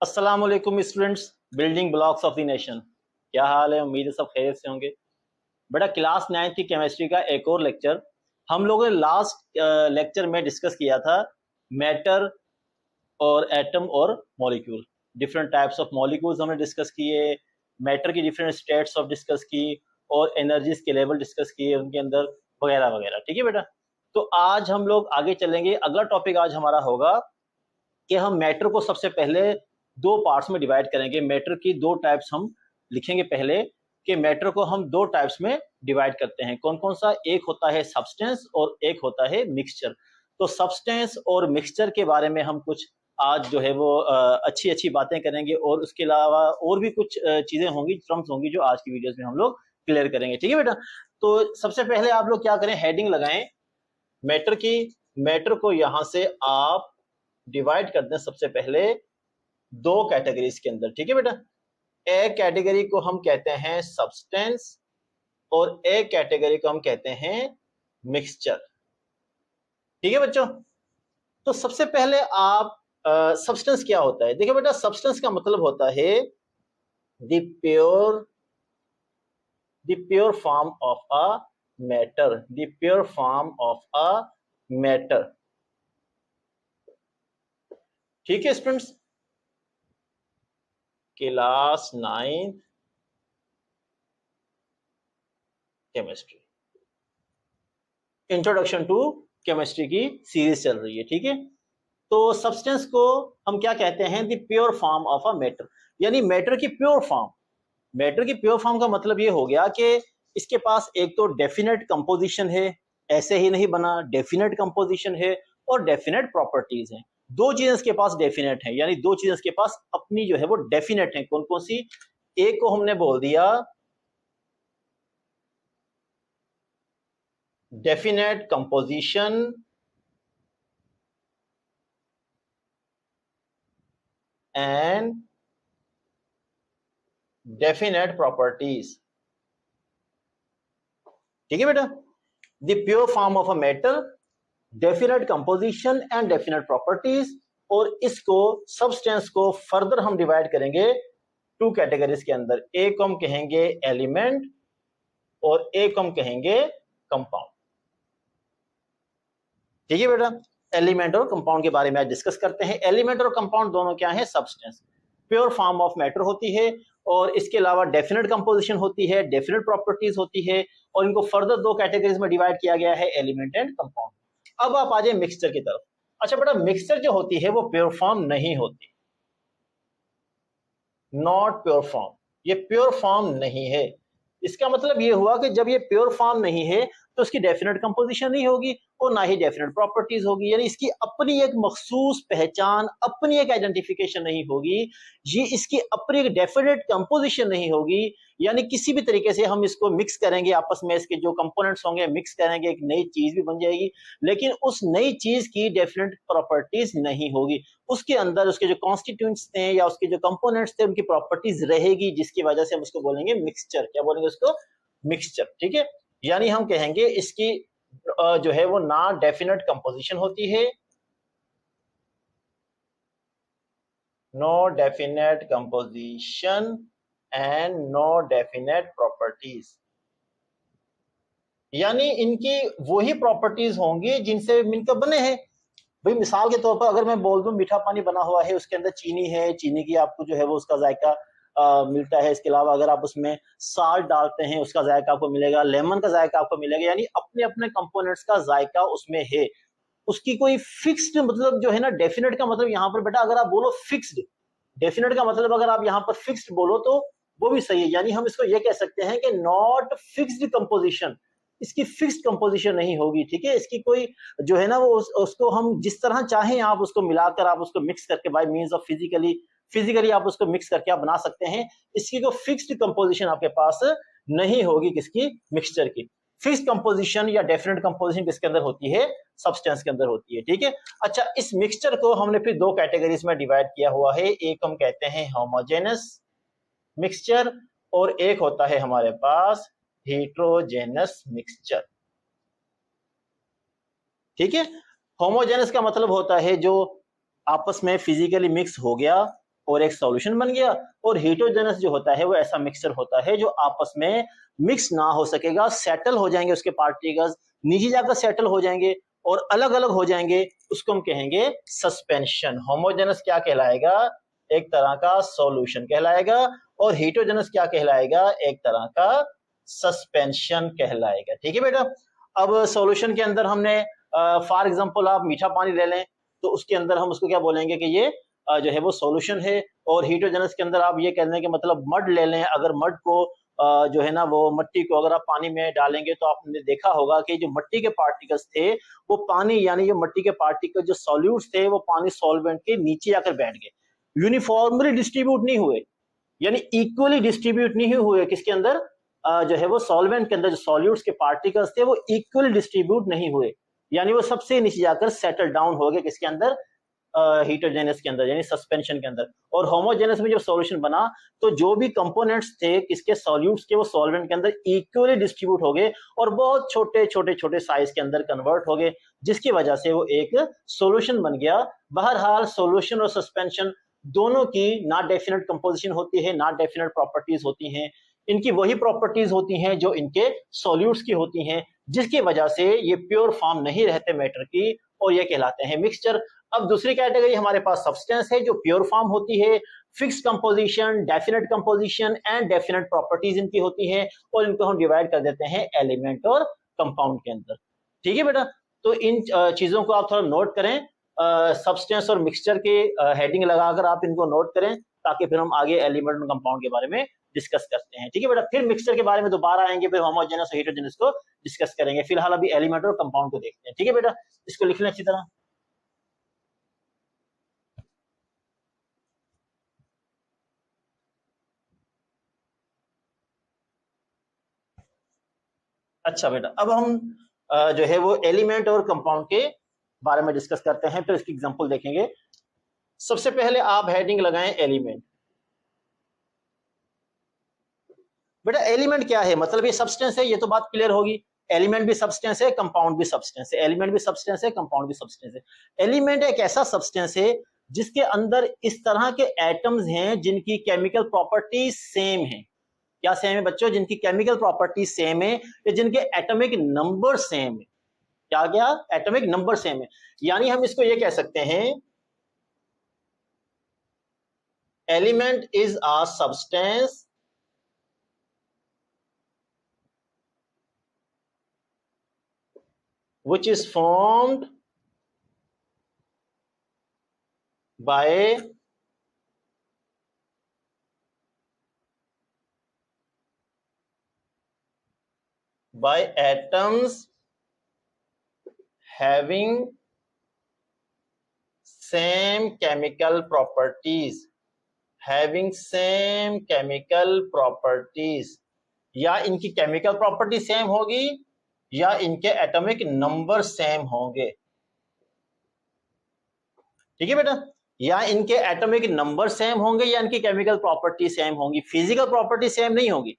अस्सलाम वालेकुम students, building blocks of the nation. क्या हाल है? उम्मीद है सब खैरियत से होंगे। बेटा क्लास 9 की केमिस्ट्री का एक और लेक्चर हम लोगों ने लास्ट लेक्चर में डिस्कस किया था। मैटर और एटम और molecule, different types of molecules हमने डिस्कस किए, मैटर की डिफरेंट स्टेट्स ऑफ डिस्कस की और एनर्जीज के लेवल डिस्कस किए उनके अंदर वगैरह वगैरह। ठीक है बेटा, तो आज हम लोग आगे चलेंगे। अगला टॉपिक आज हमारा होगा कि हम मैटर को सबसे पहले दो पार्ट्स में डिवाइड करेंगे। मैटर की दो टाइप्स हम लिखेंगे पहले, कि मैटर को हम दो टाइप्स में डिवाइड करते हैं। कौन कौन सा? एक होता है सब्सटेंस और एक होता है मिक्सचर। तो सब्सटेंस और मिक्सचर के बारे में हम कुछ आज जो है वो अच्छी अच्छी बातें करेंगे, और उसके अलावा और भी कुछ चीजें होंगी, टर्म्स होंगी जो आज की वीडियोस में हम लोग क्लियर करेंगे। ठीक है बेटा, तो सबसे पहले आप लोग क्या करें, हेडिंग लगाएं मैटर की। मैटर को यहां से आप डिवाइड कर दें सबसे पहले दो कैटेगरीज के अंदर। ठीक है बेटा, एक कैटेगरी को हम कहते हैं सब्सटेंस और एक कैटेगरी को हम कहते हैं मिक्सचर। ठीक है बच्चों, तो सबसे पहले आप सब्सटेंस क्या होता है? देखिए बेटा, सब्सटेंस का मतलब होता है the pure form of a matter, the pure form of a matter. ठीक है students, class 9 chemistry, introduction to chemistry की सीरीज चल रही है। ठीक है, तो सब्सटेंस को हम क्या कहते हैं? The pure form of a matter, यानी मैटर की प्योर फॉर्म। मैटर की प्योर फॉर्म का मतलब ये हो गया कि इसके पास एक तो डेफिनेट कंपोजिशन है, ऐसे ही नहीं बना, डेफिनेट कंपोजिशन है और डेफिनेट प्रॉपर्टीज हैं। दो चीजें इसके पास डेफिनेट है, यानी दो चीजें इसके पास अपनी जो है वो डेफिनेट है। कौन कौन सी? एक को हमने बोल दिया definite composition and definite properties. ठीक है बेटा, the pure form of a matter, definite composition and definite properties. और इसको सब्सटेंस को फर्दर हम डिवाइड करेंगे टू कैटेगरीज के अंदर। एक हम कहेंगे एलिमेंट और एक हम कहेंगे कंपाउंड। ठीक है बेटा, एलिमेंट और कंपाउंड के बारे में आज डिस्कस करते हैं। एलिमेंट और कंपाउंड दोनों क्या है? Substance, pure form of matter होती है, और इसके अलावा डेफिनेट कंपोजिशन होती है, डेफिनेट प्रॉपर्टीज होती है, और इनको फर्दर दो कैटेगरीज में डिवाइड किया गया है, एलिमेंट एंड कंपाउंड। अब आप आ जाए मिक्सचर की तरफ। अच्छा बेटा, मिक्सचर जो होती है वो प्योर फॉर्म नहीं होती, नॉट प्योर फॉर्म, ये प्योर फॉर्म नहीं है। इसका मतलब ये हुआ कि जब ये प्योर फॉर्म नहीं है तो इसकी डेफिनेट कंपोजिशन नहीं होगी और ना ही डेफिनेट प्रॉपर्टीज होगी, यानी इसकी अपनी एक मखसूस पहचान, अपनी एक आइडेंटिफिकेशन नहीं होगी, ये इसकी अपनी एक डेफिनेट कंपोजिशन नहीं होगी। यानी किसी भी तरीके से हम इसको मिक्स करेंगे आपस में, इसके जो कंपोनेंट्स होंगे मिक्स करेंगे, एक नई चीज भी बन जाएगी, लेकिन उस नई चीज की डेफिनेट प्रॉपर्टीज नहीं होगी। उसके अंदर उसके जो कॉन्स्टिट्यूएंट्स थे या उसके जो कंपोनेंट्स थे उनकी प्रॉपर्टीज रहेगी, जिसकी वजह से हम उसको बोलेंगे मिक्सचर। क्या बोलेंगे उसको? मिक्सचर। ठीक है, यानी हम कहेंगे इसकी जो है वो ना डेफिनेट कंपोजिशन होती है, no definite composition and no definite properties. यानी इनकी वही प्रॉपर्टीज होंगी जिनसे मिलकर बने हैं। भाई मिसाल के तौर पर अगर मैं बोल दूं मीठा पानी बना हुआ है, उसके अंदर चीनी है, चीनी की आपको जो है वो उसका जायका मिलता है। इसके अलावा अगर आप उसमें साल्ट डालते हैं उसका जायका आपको मिलेगा, लेमन का जायका आपको मिलेगा, यानी अपने अपने कंपोनेंट्स का जायका उसमें है। उसकी कोई फिक्स्ड मतलब जो है ना, डेफिनेट का मतलब यहाँ पर बेटा अगर आप बोलो फिक्स्ड, डेफिनेट का मतलब अगर आप यहाँ पर फिक्स्ड बोलो तो वो भी सही है। यानी हम इसको ये कह सकते हैं कि नॉट फिक्स्ड कंपोजिशन, इसकी फिक्स्ड कंपोजिशन नहीं होगी। ठीक है, इसकी कोई जो है ना वो उसको हम जिस तरह चाहें आप उसको मिलाकर, आप उसको मिक्स करके बाय मींस ऑफ फिजिकली आप उसको मिक्स करके आप बना सकते हैं। इसकी कोई फिक्स्ड कंपोजिशन आपके पास नहीं होगी। किसकी? मिक्सचर की। फिक्स कंपोजिशन या डेफिनेट कंपोजिशन किसके अंदर होती है? सब्सटेंस के अंदर होती है। ठीक है, अच्छा इस मिक्सचर को हमने फिर दो कैटेगरीज में डिवाइड किया हुआ है। एक हम कहते हैं होमोजेनस मिक्सचर और एक होता है हमारे पास हेट्रोजेनस मिक्सचर। ठीक है, होमोजेनस का मतलब होता है जो आपस में फिजिकली मिक्स हो गया, और एक सॉल्यूशन बन गया। और हीटरोजेनस जो होता है वो ऐसा मिक्सचर होता है जो आपस में मिक्स ना हो सकेगा, सेटल हो जाएंगे उसके पार्टिकल्स, नीचे जाकर सेटल हो जाएंगे और अलग अलग हो जाएंगे, उसको हम कहेंगे सस्पेंशन। होमोजेनस क्या कहलाएगा? एक तरह का सॉल्यूशन कहलाएगा। और हीटरोजेनस क्या कहलाएगा? एक तरह का सस्पेंशन कहलाएगा। ठीक है बेटा। अब सॉल्यूशन के अंदर हमने फॉर एग्जांपल आप मीठा पानी ले लें तो उसके अंदर हम उसको क्या बोलेंगे कि ये जो है वो सॉल्यूशन है। और हीटरोजेनस के अंदर आप ये कहने के मतलब मड ले लें, अगर मड को जो है ना वो मट्टी को अगर आप पानी में डालेंगे तो आपने देखा होगा कि जो मट्टी के पार्टिकल्स थे वो पानी यानी ये मट्टी के पार्टिकल जो सॉल्यूट्स थे वो पानी सॉल्वेंट के नीचे आकर बैठ गए, यूनिफॉर्मली डिस्ट्रीब्यूट नहीं हुए, यानी इक्वली डिस्ट्रीब्यूट नहीं हुए। किसके अंदर? जो है वो सॉल्वेंट के अंदर जो सॉल्यूट्स के पार्टिकल्स थे वो इक्वली डिस्ट्रीब्यूट नहीं हुए, यानी वो सबसे नीचे जाकर सेटल डाउन हो गए। किसके अंदर? हीटरोजेनस के अंदर यानी सस्पेंशन के अंदर। और होमोजेनस में जब सॉल्यूशन बना तो जो भी कंपोनेंट्स थे किसके? सॉल्यूट्स के, वो सॉल्वेंट के अंदर इक्वली डिस्ट्रीब्यूट हो गए और बहुत छोटे छोटे छोटे साइज के अंदर कन्वर्ट हो गए, जिसकी वजह से वो एक सॉल्यूशन बन गया। बहरहाल सॉल्यूशन और सस्पेंशन दोनों की ना डेफिनेट कंपोजिशन होती है ना डेफिनेट प्रॉपर्टीज होती हैं। इनकी वही प्रॉपर्टीज होती हैं जो इनके सॉल्यूट्स की होती हैं, जिसकी वजह से ये प्योर फॉर्म नहीं रहते मैटर की और ये कहलाते हैं मिक्सचर। अब दूसरी कैटेगरी हमारे पास सब्सटेंस है जो प्योर फॉर्म होती है, fix composition, definite composition and definite properties इनकी होती है और इनको हम डिवाइड कर देते हैं एलिमेंट और कंपाउंड के अंदर। ठीक है बेटा। तो इन चीजों को आप थोड़ा नोट करें, सब्सटेंस और मिक्सचर के हेडिंग लगाकर आप इनको नोट करें ताकि फिर हम आगे एलिमेंट और कंपाउंड के बारे में डिस्कस करते हैं। ठीक है बेटा। फिर मिक्सचर के बारे में दोबारा आएंगे, फिर होमोजेनस और हेटेरोजेनस को डिस्कस करेंगे। फिलहाल अभी एलिमेंट और कंपाउंड को देखते हैं। ठीक है बेटा, इसको लिख लें अच्छी तरह। अच्छा बेटा, अब हम जो है वो एलिमेंट और कंपाउंड के बारे में डिस्कस करते हैं, तो इसकी एग्जांपल देखेंगे। सबसे पहले आप हेडिंग लगाएं एलिमेंट। बेटा एलिमेंट क्या है? मतलब ये सब्सटेंस है, ये तो बात क्लियर होगी। एलिमेंट भी सब्सटेंस है, कंपाउंड भी सब्सटेंस है। एलिमेंट भी सब्सटेंस है, कंपाउंड भी सब्सटेंस है। एलिमेंट एक ऐसा सब्सटेंस है जिसके अंदर इस तरह के एटम्स हैं जिनकी केमिकल प्रॉपर्टी सेम है। क्या सेम है बच्चों? जिनकी केमिकल प्रॉपर्टी सेम है या जिनके एटॉमिक नंबर सेम है। क्या क्या? एटॉमिक नंबर सेम है। यानी हम इसको ये कह सकते हैं, element is a substance which is formed by atoms having same chemical properties, having same chemical properties, या इनकी केमिकल प्रॉपर्टी सेम होगी या इनके एटॉमिक नंबर सेम होंगे। ठीक है बेटा, या इनके एटॉमिक नंबर सेम होंगे या इनकी केमिकल प्रॉपर्टी सेम होंगी। फिजिकल प्रॉपर्टी सेम नहीं होगी,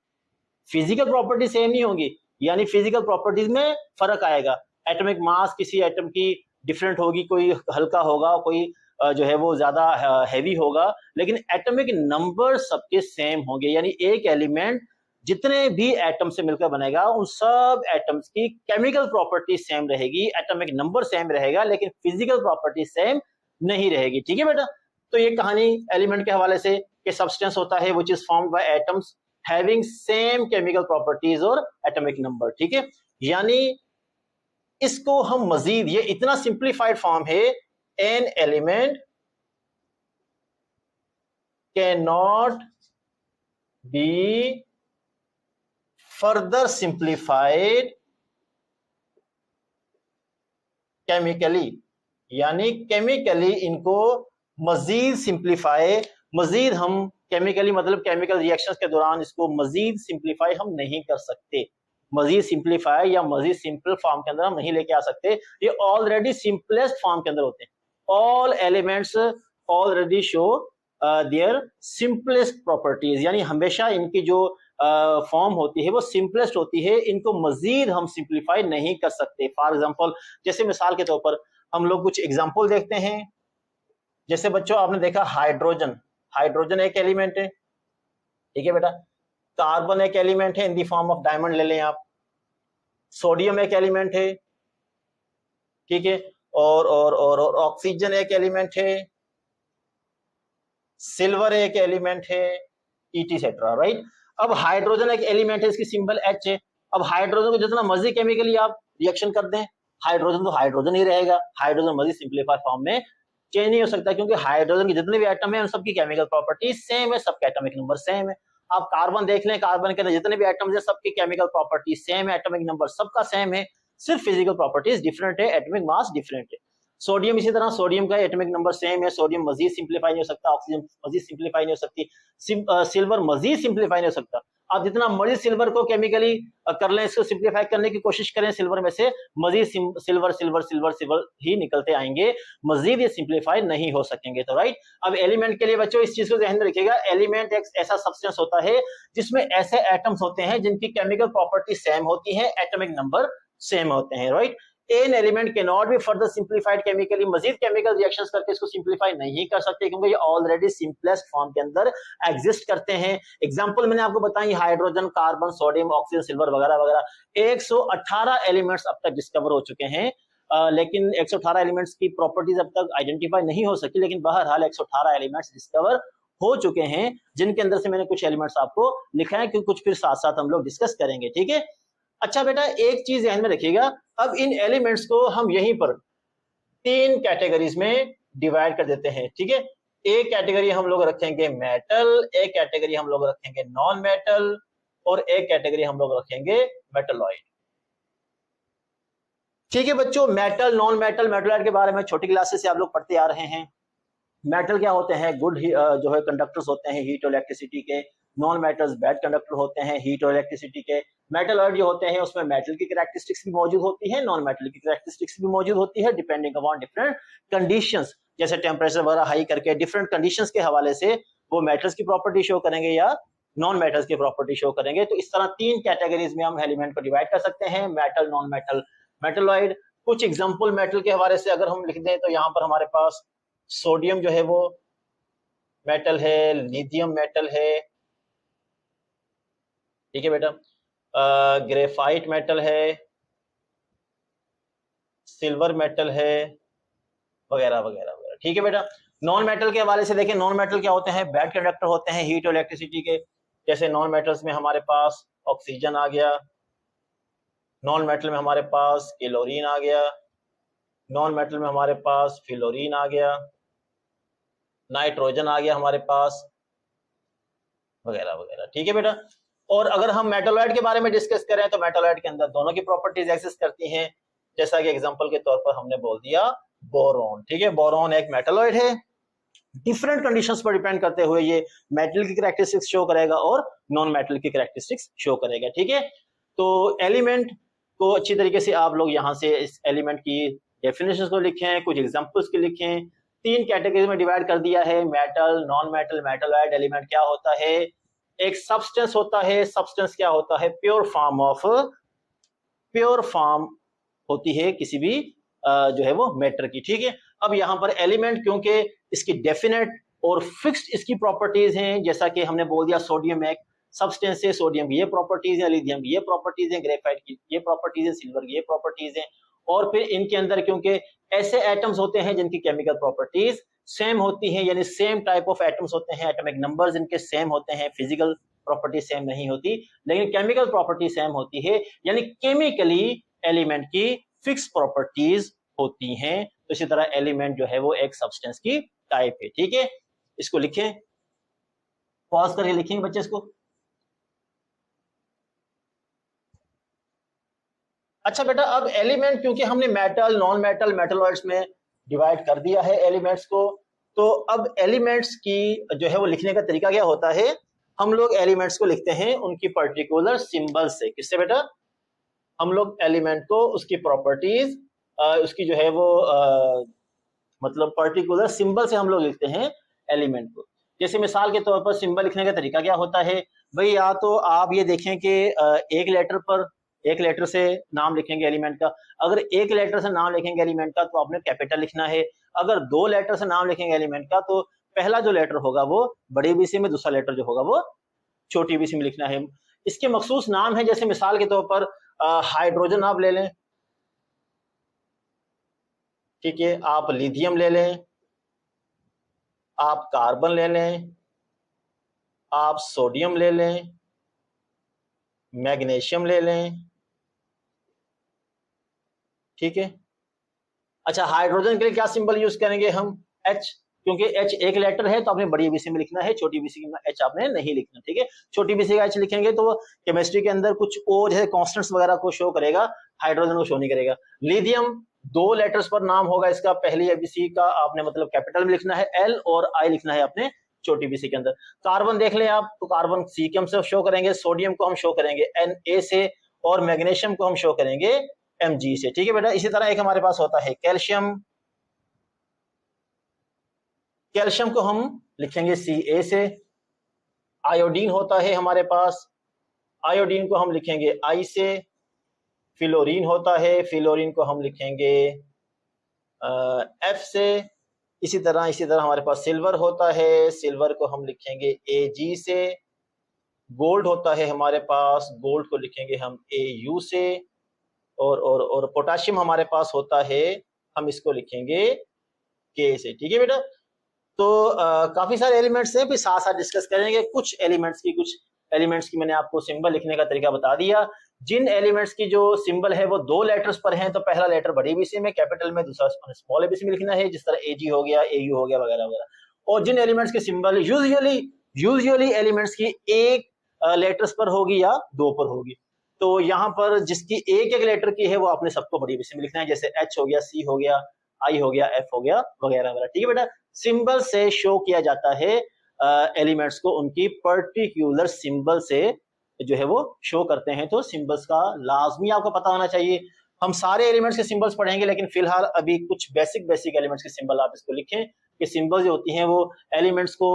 फिजिकल प्रॉपर्टी सेम नहीं होगी, यानी फिजिकल प्रॉपर्टीज में फर्क आएगा। एटॉमिक मास किसी एटम की डिफरेंट होगी, कोई हल्का होगा, कोई जो है वो ज्यादा हैवी होगा, लेकिन एटॉमिक नंबर सबके सेम होंगे। यानी एक एलिमेंट जितने भी एटम से मिलकर बनेगा उन सब एटम्स की केमिकल प्रॉपर्टी सेम रहेगी, एटॉमिक नंबर सेम रहेगा, लेकिन फिजिकल प्रॉपर्टी सेम नहीं रहेगी। ठीक है बेटा। तो ये कहानी एलिमेंट के हवाले से कि सब्सटेंस होता है which is formed by atoms having same chemical properties और एटॉमिक नंबर। ठीक है, यानी इसको हम मजीद, ये इतना सिंप्लीफाइड फॉर्म है, N element can not be further simplified chemically, यानी केमिकली इनको मजीद सिंप्लीफाई, मजीद हम केमिकली मतलब केमिकल रिएक्शंस के दौरान इसको मजीद सिंप्लीफाई हम नहीं कर सकते। मजीद सिंप्लीफाई या मजीद सिंपल फॉर्म के अंदर हम नहीं लेके आ सकते, ये ऑलरेडी सिंपलेस्ट फॉर्म के अंदर होते हैं। All elements already show their simplest properties, यानी हमेशा इनकी जो फॉर्म होती है वो सिंपलेस्ट होती है, इनको मजीद हम सिंप्लीफाई नहीं कर सकते। फॉर एग्जांपल, जैसे मिसाल के तौर पर हम लोग कुछ एग्जांपल देखते हैं। जैसे बच्चों आपने देखा हाइड्रोजन, हाइड्रोजन एक एलिमेंट है, ठीक है बेटा। कार्बन एक एलिमेंट है इन दी फॉर्म ऑफ डायमंड ले लें आप। सोडियम एक एलिमेंट है, ठीक है। और ऑक्सीजन एक एलिमेंट है, सिल्वर एक एलिमेंट है, इटीसेट्रा, राइट। अब हाइड्रोजन एक एलिमेंट है, इसकी सिंबल H है। अब हाइड्रोजन को जितना मर्जी केमिकली आप रिएक्शन कर दें, हाइड्रोजन तो हाइड्रोजन ही रहेगा, हाइड्रोजन मर्जी सिंप्लीफाइड फॉर्म में चेंज नहीं हो सकता, क्योंकि हाइड्रोजन के जितने भी एटम है उन सबकी केमिकल प्रॉपर्टी सेम है, सबका एटॉमिक नंबर सेम है। आप कार्बन देख लें, कार्बन के अंदर जितने भी एटम्स है सबकी केमिकल प्रॉपर्टी सेम है, एटॉमिक नंबर सबका सेम है, सिर्फ फिजिकल प्रॉपर्टीज डिफरेंट है, एटॉमिक मास डिफरेंट है। सोडियम इसी तरह, सोडियम का एटॉमिक नंबर सेम है, सोडियम मजीद सिंप्लीफाई नहीं हो सकता, ऑक्सीजन मजीद सिंप्लीफाई नहीं हो सकती, सिल्वर मजीद सिंप्लीफाई नहीं हो सकता। आप जितना मर्जी सिल्वर को केमिकली कर लें, इसको सिंप्लीफाई करने की कोशिश करें, सिल्वर में से मजीद सिल्वर सिल्वर सिल्वर सिल्वर ही निकलते आएंगे, मजीद ये सिंप्लीफाई नहीं हो सकेंगे। तो राइट, अब एलिमेंट के लिए बच्चों इस चीज को ध्यान में रखिएगा, एलिमेंट एक ऐसा सब्सटेंस होता है जिसमें ऐसे एटम्स होते हैं जिनकी केमिकल प्रॉपर्टी सेम होती है, एटॉमिक नंबर सेम होते हैं, right. An element can not be further simplified chemically, मजीद केमिकल रिएक्शंस करके इसको सिंप्लीफाई नहीं कर सकते, क्योंकि ये ऑलरेडी सिंपलेस्ट फॉर्म के अंदर एग्जिस्ट करते हैं। एग्जांपल मैंने आपको बताई, hydrogen, carbon, sodium, oxygen, silver वगैरह वगैरह 118 एलिमेंट्स अब तक डिस्कवर हो चुके हैं, लेकिन 118 एलिमेंट्स की प्रॉपर्टीज अब तक आइडेंटिफाई नहीं हो सकी, लेकिन बहरहाल 118 एलिमेंट्स डिस्कवर हो चुके हैं, जिनके अंदर से मैंने कुछ एलिमेंट्स आपको लिखा है, क्योंकि कुछ फिर साथ साथ हम लोग डिस्कस करेंगे, ठीक है। अच्छा बेटा, एक चीज ध्यान में रखिएगा, अब इन एलिमेंट्स को हम यहीं पर 3 कैटेगरीज में डिवाइड कर देते हैं, ठीक है। एक कैटेगरी हम लोग रखेंगे मेटल, एक कैटेगरी हम लोग रखेंगे नॉन मेटल, और एक कैटेगरी हम लोग रखेंगे मेटलॉइड, ठीक है बच्चों। मेटल, नॉन मेटल, मेटलॉइड के बारे में छोटी क्लासेस से आप लोग पढ़ते आ रहे हैं। मेटल क्या होते हैं? गुड जो है कंडक्टर्स होते हैं हीट और इलेक्ट्रिसिटी के। नॉन मेटल्स बैड कंडक्टर होते हैं हीट और इलेक्ट्रिसिटी के। मेटलॉइड जो होते हैं उसमें मेटल की कैरेक्टरिस्टिक्स भी मौजूद होती है, नॉन मेटल की कैरेक्टरिस्टिक्स भी मौजूद होती है, डिपेंडिंग अपॉन डिफरेंट कंडीशंस, जैसे टेम्परेचर वगैरह हाई करके डिफरेंट कंडीशंस के हवाले से वो मेटल्स की प्रॉपर्टी शो करेंगे या नॉन मेटल्स की प्रॉपर्टी शो करेंगे। तो इस तरह 3 कैटेगरीज में हम एलिमेंट को डिवाइड कर सकते हैं, मेटल, नॉन मेटल, मेटलॉइड। कुछ एग्जांपल मेटल के हवाले से अगर हम लिख दें तो यहाँ पर हमारे पास सोडियम जो है वो मेटल है, लिथियम मेटल है, ठीक है बेटा, ग्रेफाइट मेटल है, सिल्वर मेटल है, वगैरह वगैरह वगैरह, ठीक है बेटा। नॉन मेटल के हवाले से देखें, नॉन मेटल क्या होते हैं? बैड कंडक्टर होते हैं हीट और इलेक्ट्रिसिटी के। जैसे नॉन मेटल्स में हमारे पास ऑक्सीजन आ गया, नॉन मेटल में हमारे पास क्लोरीन आ गया, नॉन मेटल में हमारे पास फ्लोरीन आ गया, नाइट्रोजन आ गया हमारे पास, वगैरह वगैरह, ठीक है बेटा। और अगर हम मेटलॉइड के बारे में डिस्कस करें तो मेटलॉइड के अंदर दोनों की प्रॉपर्टीज एग्जिस्ट करती हैं, जैसा कि एग्जांपल के तौर पर हमने बोल दिया बोरॉन, ठीक है। बोरॉन एक मेटलॉइड है, डिफरेंट कंडीशंस पर डिपेंड करते हुए ये मेटल की कैरेक्टरिस्टिक्स शो करेगा और नॉन मेटल की कैरेक्टरिस्टिक्स शो करेगा, ठीक है। तो एलिमेंट को अच्छी तरीके से आप लोग यहाँ से इस एलिमेंट की डेफिनेशंस को लिखें, कुछ एग्जांपल्स के लिखें। 3 कैटेगरी में डिवाइड कर दिया है, metal, non metal, metalloid. Element क्या होता है? एक सब्सटेंस होता है। सब्सटेंस क्या होता है? प्योर फॉर्म होती है किसी भी जो है वो मैटर की, ठीक है। अब यहाँ पर एलिमेंट क्योंकि इसकी डेफिनेट और फिक्स्ड इसकी प्रॉपर्टीज हैं, जैसा कि हमने बोल दिया सोडियम एक सब्सटेंस है, सोडियम की ये प्रॉपर्टीज है, लिथियम की ये प्रॉपर्टीज है, ग्रेफाइट की ये प्रॉपर्टीज है, सिल्वर की ये प्रॉपर्टीज है। और फिर इनके अंदर क्योंकि ऐसे एटम्स होते हैं जिनकी केमिकल प्रॉपर्टीज सेम होती हैं, यानी सेम टाइप ऑफ एटम्स होते हैं, एटॉमिक नंबर्स इनके सेम होते हैं, फिजिकल प्रॉपर्टी सेम नहीं होती लेकिन केमिकल प्रॉपर्टी सेम होती है, यानी केमिकली एलिमेंट की फिक्स प्रॉपर्टीज होती हैं। तो इसी तरह एलिमेंट जो है वो एक सब्सटेंस की टाइप है, ठीक है। इसको लिखें, पॉज करके लिखेंगे बच्चे इसको। अच्छा बेटा, अब एलिमेंट क्योंकि हमने मेटल, नॉन मेटल, मेटलॉइड्स में डिवाइड कर दिया है एलिमेंट्स को, तो अब एलिमेंट्स की जो है वो लिखने का तरीका क्या होता है? हम लोग एलिमेंट्स को लिखते हैं उनकी पर्टिकुलर सिंबल से। किससे बेटा? हम लोग एलिमेंट को उसकी प्रॉपर्टीज उसकी जो है वो मतलब पर्टिकुलर सिंबल से हम लोग लिखते हैं एलिमेंट को। जैसे मिसाल के तौर पर सिंबल लिखने का तरीका क्या होता है भाई? या तो आप ये देखें कि एक लेटर से नाम लिखेंगे एलिमेंट का। अगर एक लेटर से नाम लिखेंगे एलिमेंट का तो आपने कैपिटल लिखना है। अगर 2 लेटर से नाम लिखेंगे एलिमेंट का तो पहला जो लेटर होगा वो बड़ी बीसी में, दूसरा लेटर जो होगा वो छोटी बीसी में लिखना है। इसके मखसूस नाम है, जैसे मिसाल के तौर पर हाइड्रोजन आप ले लें, ठीक है, आप लिथियम ले लें, आप कार्बन ले लें, आप सोडियम ले लें, मैग्नीशियम ले लें, ठीक है। अच्छा, हाइड्रोजन के लिए क्या सिंबल यूज करेंगे हम? H, क्योंकि H एक लेटर है तो आपने बड़ी बीसी में लिखना है, छोटी बीसी में H आपने नहीं लिखना, ठीक है। छोटी बीसी का H लिखेंगे तो केमिस्ट्री के अंदर कुछ और जैसे कॉन्स्टेंट्स वगैरह को शो करेगा, हाइड्रोजन को शो नहीं करेगा। लिथियम 2 लेटर्स पर नाम होगा इसका, पहली एबीसी का आपने मतलब कैपिटल में लिखना है L और I लिखना है आपने छोटी बीसी के अंदर। कार्बन देख लें आप, तो कार्बन CM से शो करेंगे, सोडियम को हम शो करेंगे Na से, और मैग्नीशियम को हम शो करेंगे Mg से, ठीक है बेटा। इसी तरह एक हमारे पास होता है कैल्शियम, कैल्शियम को हम लिखेंगे Ca से। आयोडीन होता है हमारे पास, आयोडीन को हम लिखेंगे I से। फ्लोरीन होता है, फ्लोरीन को हम लिखेंगे F से। इसी तरह हमारे पास सिल्वर होता है, सिल्वर को हम लिखेंगे Ag से। गोल्ड होता है हमारे पास, गोल्ड को लिखेंगे हम Au से। और पोटाशियम हमारे पास होता है, हम इसको लिखेंगे K से, ठीक है बेटा। तो काफी सारे एलिमेंट्स हैं, फिर साथ साथ डिस्कस करेंगे। कुछ एलिमेंट्स की मैंने आपको सिंबल लिखने का तरीका बता दिया। जिन एलिमेंट्स की जो सिंबल है वो 2 लेटर्स पर हैं, तो पहला लेटर बड़ी बीसी में कैपिटल में, दूसरा स्मॉल एबीसी में लिखना है, जिस तरह Ag हो गया, Au हो गया वगैरह वगैरह। और जिन एलिमेंट्स के सिंबल यूजुअली एलिमेंट्स की एक लेटर्स पर होगी या 2 पर होगी, तो यहाँ पर जिसकी एक लेटर की है वो आपने सबको बड़ी बीसी में लिखना है, जैसे H हो गया, C हो गया, I हो गया, F हो गया वगैरह वगैरह, ठीक है बेटा। सिंबल से शो किया जाता है एलिमेंट्स को, उनकी पर्टिकुलर सिंबल से जो है वो शो करते हैं। तो सिंबल्स का लाजमी आपको पता होना चाहिए। हम सारे एलिमेंट्स के सिंबल्स पढ़ेंगे, लेकिन फिलहाल अभी कुछ बेसिक एलिमेंट्स के सिंबल आप इसको लिखें कि सिंबल जो होती हैं वो एलिमेंट्स को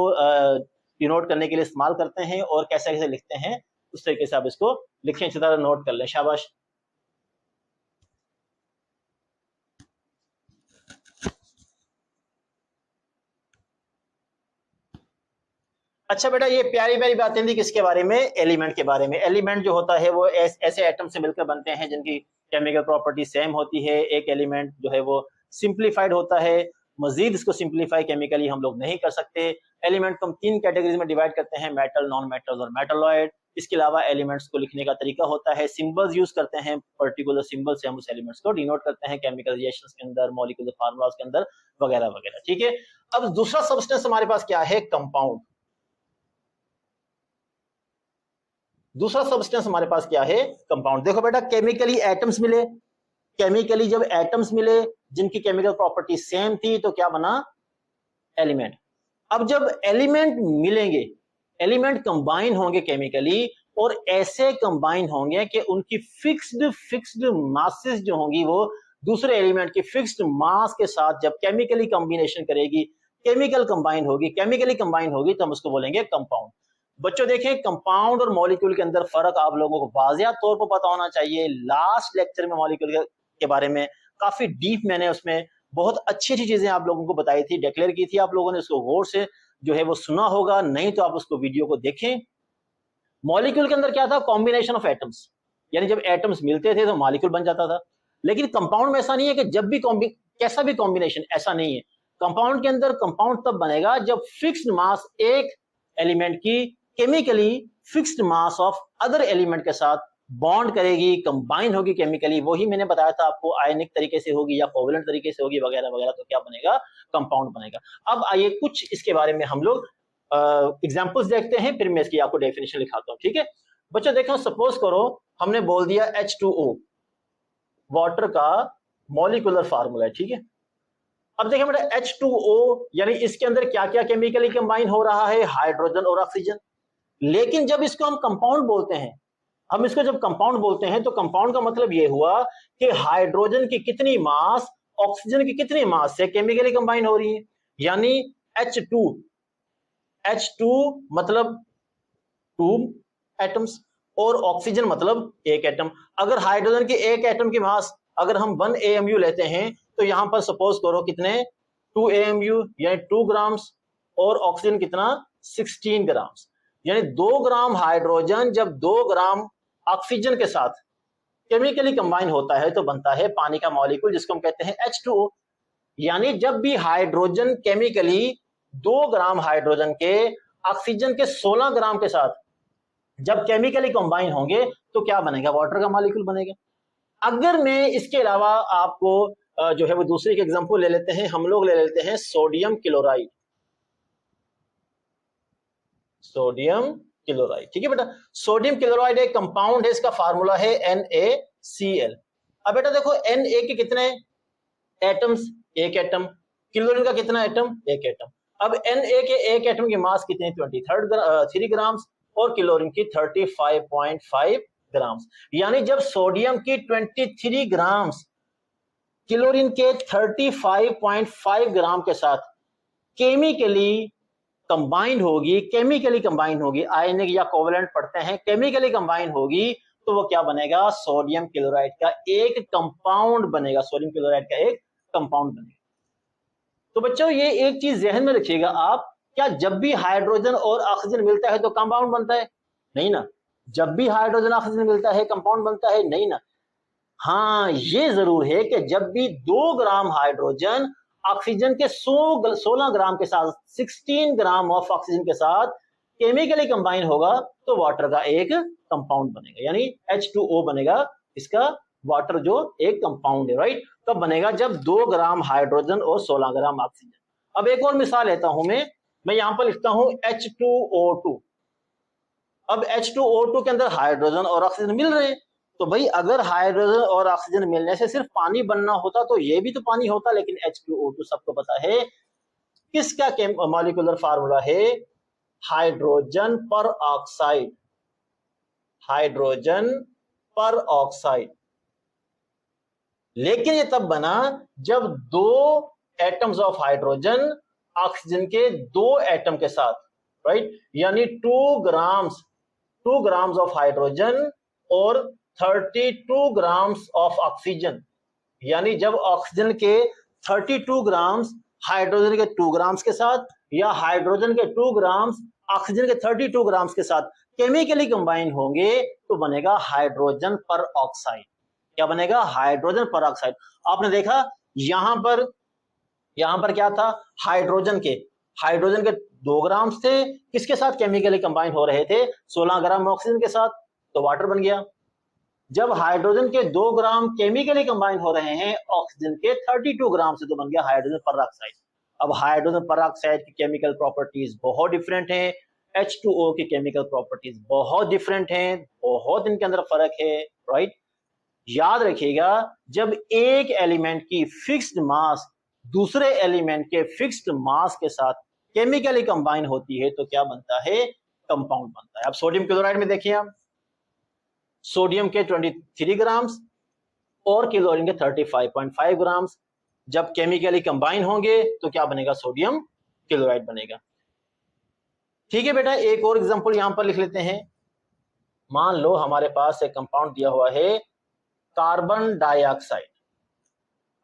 डिनोट करने के लिए इस्तेमाल करते हैं, और कैसे कैसे लिखते हैं उस तरीके से आप इसको लिखें, इसी तरह नोट कर लें। शाबाश। अच्छा बेटा, ये प्यारी प्यारी बातें थी किसके बारे में? एलिमेंट के बारे में। एलिमेंट जो होता है वो ऐसे एटम से मिलकर बनते हैं जिनकी केमिकल प्रॉपर्टी सेम होती है। एक एलिमेंट जो है वो सिंप्लीफाइड होता है, मजीद इसको सिंप्लीफाई केमिकली हम लोग नहीं कर सकते। एलिमेंट को हम 3 कैटेगरीज में डिवाइड करते हैं, मेटल, नॉन मेटल और मेटलॉइड। इसके अलावा एलिमेंट्स को लिखने का तरीका होता है, सिंबल्स यूज करते हैं, पर्टिकुलर सिंबल से हम उस एलिमेंट्स को डिनोट करते हैं केमिकल रिएक्शंस के अंदर, मॉलिक्यूलर फार्मूलाज के अंदर वगैरह वगैरह, ठीक है। अब दूसरा सब्सटेंस हमारे पास क्या है? कंपाउंड। दूसरा सब्सटेंस हमारे पास क्या है? कंपाउंड। देखो बेटा, केमिकली एटम्स मिले, केमिकली जब एटम्स मिले जिनकी केमिकल प्रॉपर्टी सेम थी तो क्या बना? एलिमेंट। अब जब एलिमेंट मिलेंगे, एलिमेंट कंबाइन होंगे केमिकली, और ऐसे कंबाइन होंगे कि उनकी फिक्स्ड मासेस जो होंगी वो दूसरे एलिमेंट की फिक्स्ड मास के साथ जब केमिकली कॉम्बिनेशन करेगी, केमिकली कंबाइन होगी तो हम उसको बोलेंगे कंपाउंड। बच्चों देखें, कंपाउंड और मॉलिक्यूल के अंदर फर्क आप लोगों को वाज़िया तौर पर पता होना चाहिए। लास्ट लेक्चर में मॉलिक्यूल के बारे में काफी डीप मैंने उसमें बहुत अच्छी चीजें आप लोगों को बताई थी, डिक्लेयर की थी। आप लोगों ने उसको गौर से जो है वो सुना होगा, नहीं तो आप उसको वीडियो को देखें। मॉलिक्यूल के अंदर क्या था? कॉम्बिनेशन ऑफ एटम्स, यानी जब एटम्स मिलते थे तो मॉलिक्यूल बन जाता था। लेकिन कंपाउंड में ऐसा नहीं है कि जब भी कैसा भी कॉम्बिनेशन, ऐसा नहीं है। कंपाउंड के अंदर कंपाउंड तब बनेगा जब फिक्स्ड मास एक एलिमेंट की chemically fixed mass of other element के साथ बॉन्ड करेगी, कंबाइन होगी केमिकली। वही मैंने बताया था आपको, आयनिक तरीके से होगी या कोवेलेंट तरीके से होगी वगैरह वगैरह, तो क्या बनेगा? कंपाउंड बनेगा। अब आइए कुछ इसके बारे में हम लोग एग्जांपल्स देखते हैं, फिर मैं इसकी आपको डेफिनेशन लिखाता हूं, ठीक है बच्चों। देखो, सपोज करो हमने बोल दिया H2O वाटर का मॉलिक्यूलर फार्मूला है, ठीक है। अब देखिए बेटा, H2O यानी इसके अंदर क्या क्या केमिकली कंबाइन हो रहा है? हाइड्रोजन और ऑक्सीजन। लेकिन जब इसको हम कंपाउंड बोलते हैं, हम इसको जब कंपाउंड बोलते हैं तो कंपाउंड का मतलब ये हुआ कि हाइड्रोजन की कितनी मास ऑक्सीजन की कितनी मास से केमिकली कंबाइन हो रही है। यानी H2 मतलब 2 एटम्स और ऑक्सीजन मतलब 1 एटम। अगर हाइड्रोजन की 1 एटम की मास अगर हम 1 AMU लेते हैं तो यहां पर सपोज करो कितने? 2 AMU यानी 2 ग्राम्स। और ऑक्सीजन कितना 16 ग्राम। यानी 2 ग्राम हाइड्रोजन जब 2 ग्राम ऑक्सीजन के साथ केमिकली कंबाइन होता है तो बनता है पानी का मॉलिक्यूल जिसको हम कहते हैं H2O। यानी जब भी हाइड्रोजन केमिकली 2 ग्राम हाइड्रोजन के ऑक्सीजन के 16 ग्राम के साथ जब केमिकली कंबाइन होंगे तो क्या बनेगा, वाटर का मॉलिक्यूल बनेगा। अगर मैं इसके अलावा आपको जो है वो दूसरी के एग्जांपल ले लेते हैं, हम लोग ले लेते हैं सोडियम क्लोराइड। सोडियम क्लोराइड, ठीक है बेटा। सोडियम क्लोराइड एक कंपाउंड है, इसका फार्मूला है NaCl। अब बेटा देखो Na के कितने एटम्स, एक एटम, क्लोरीन का कितना एटम, एक एटम। अब Na के एक एटम की मास कितनी, 23 ग्राम और क्लोरीन की 35.5 ग्राम। यानी जब सोडियम की 23 ग्राम क्लोरीन के 35.5 ग्राम के साथ केमिकली कंबाइंड होगी, आयनिक या कोवेलेंट पढ़ते हैं, केमिकली कंबाइंड होगी तो वो क्या बनेगा, सोडियम क्लोराइड का एक कंपाउंड बनेगा, सोडियम क्लोराइड का एक कंपाउंड बनेगा। तो बच्चों ये एक चीज ध्यान में रखिएगा आप, क्या जब भी हाइड्रोजन और ऑक्सीजन मिलता है तो कंपाउंड बनता है, नहीं ना। जब भी हाइड्रोजन ऑक्सीजन मिलता है कंपाउंड बनता है, नहीं ना। हाँ ये जरूर है कि जब भी 2 ग्राम हाइड्रोजन ऑक्सीजन के 16 ग्राम के साथ 16 ग्राम ऑफ ऑक्सीजन के साथ केमिकली कंबाइन होगा तो वाटर का एक कंपाउंड बनेगा, यानी H2O बनेगा, इसका वाटर जो एक कंपाउंड है, राइट। कब बनेगा, जब 2 ग्राम हाइड्रोजन और 16 ग्राम ऑक्सीजन। अब एक और मिसाल लेता हूं मैं यहां पर लिखता हूं H2O2। अब H2O2 के अंदर हाइड्रोजन और ऑक्सीजन मिल रहे हैं, तो भाई अगर हाइड्रोजन और ऑक्सीजन मिलने से सिर्फ पानी बनना होता तो ये भी तो पानी होता, लेकिन H2O2 सबको पता है किसका मॉलिक्यूलर फार्मूला है, हाइड्रोजन पर ऑक्साइड, हाइड्रोजन पर ऑक्साइड। लेकिन ये तब बना जब 2 एटम्स ऑफ हाइड्रोजन ऑक्सीजन के 2 एटम के साथ, राइट, यानी 2 ग्राम्स ऑफ हाइड्रोजन और 32 ग्राम्स ऑफ ऑक्सीजन, यानी जब ऑक्सीजन के 32 ग्राम्स हाइड्रोजन के 2 ग्राम्स के साथ या हाइड्रोजन के 2 ग्राम्स ऑक्सीजन के 32 ग्राम्स के साथ केमिकली कंबाइन होंगे तो बनेगा हाइड्रोजन पर ऑक्साइड। क्या बनेगा, हाइड्रोजन पर ऑक्साइड। आपने देखा यहां पर क्या था, हाइड्रोजन के 2 ग्राम थे, किसके साथ केमिकली कंबाइन हो रहे थे, 16 ग्राम ऑक्सीजन के साथ, तो वाटर बन गया। जब हाइड्रोजन के 2 ग्राम केमिकली कंबाइन हो रहे हैं ऑक्सीजन के 32 ग्राम से, तो बन गया हाइड्रोजन परऑक्साइड। अब हाइड्रोजन परऑक्साइड की केमिकल प्रॉपर्टीज बहुत डिफरेंट हैं, H2O की केमिकल प्रॉपर्टीज बहुत डिफरेंट हैं, बहुत इनके अंदर फर्क है, राइट। याद रखिएगा, जब एक एलिमेंट की फिक्स्ड मास दूसरे एलिमेंट के फिक्स्ड मास के साथ केमिकली कंबाइन होती है तो क्या बनता है, कंपाउंड बनता है। अब सोडियम क्लोराइड में देखिए आप, सोडियम के 23 ग्राम्स और क्लोरीन के 35.5 ग्राम्स जब केमिकली कंबाइन होंगे तो क्या बनेगा, सोडियम क्लोराइड बनेगा। ठीक है बेटा, एक और एग्जांपल यहां पर लिख लेते हैं। मान लो हमारे पास एक कंपाउंड दिया हुआ है कार्बन डाइऑक्साइड।